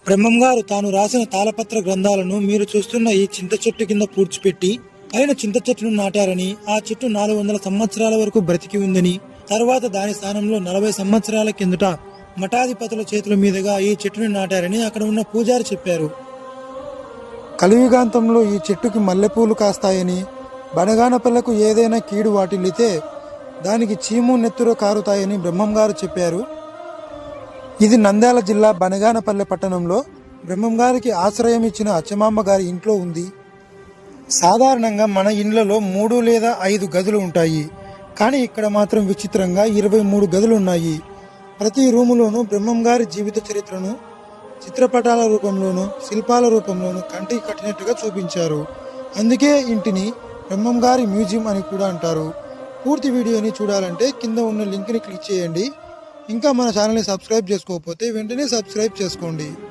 బ్రహ్మం గారు తాను రాసిన తాళపత్ర గ్రంథాలను మీరు చూస్తున్న ఈ చింత చెట్టు కింద పూడ్చిపెట్టి పైన చింత చెట్టును నాటారని, ఆ చెట్టు 400 సంవత్సరాల వరకు బ్రతికి ఉందని, తర్వాత దాని స్థానంలో 40 సంవత్సరాల కిందట మఠాధిపతుల చేతుల మీదుగా ఈ చెట్టును నాటారని అక్కడ ఉన్న పూజారి చెప్పారు. కలియుగాంతంలో ఈ చెట్టుకి మల్లెపూలు కాస్తాయని, బనగానపల్లెకు ఏదైనా కీడు వాటిల్లితే దానికి చీము నెత్తురు కారుతాయని బ్రహ్మం గారు చెప్పారు. ఇది నంద్యాల జిల్లా బనగానపల్లె పట్టణంలో బ్రహ్మం గారికి ఆశ్రయం ఇచ్చిన అచ్చమాంబ గారి ఇంట్లో ఉంది. సాధారణంగా మన ఇండ్లలో 3 లేదా 5 గదులు ఉంటాయి. కానీ ఇక్కడ మాత్రం విచిత్రంగా 23 గదులు ఉన్నాయి. ప్రతి రూములోనూ బ్రహ్మం గారి జీవిత చరిత్రను చిత్రపటాల రూపంలోనూ శిల్పాల రూపంలోనూ కంటికి కట్టినట్టుగా చూపించారు. అందుకే ఇంటిని బ్రహ్మం గారి మ్యూజియం అని కూడా అంటారు. పూర్తి వీడియోని చూడాలంటే కింద ఉన్న లింక్ని క్లిక్ చేయండి. ఇంకా మన ఛానల్ని సబ్స్క్రైబ్ చేసుకోకపోతే వెంటనే సబ్స్క్రైబ్ చేసుకోండి.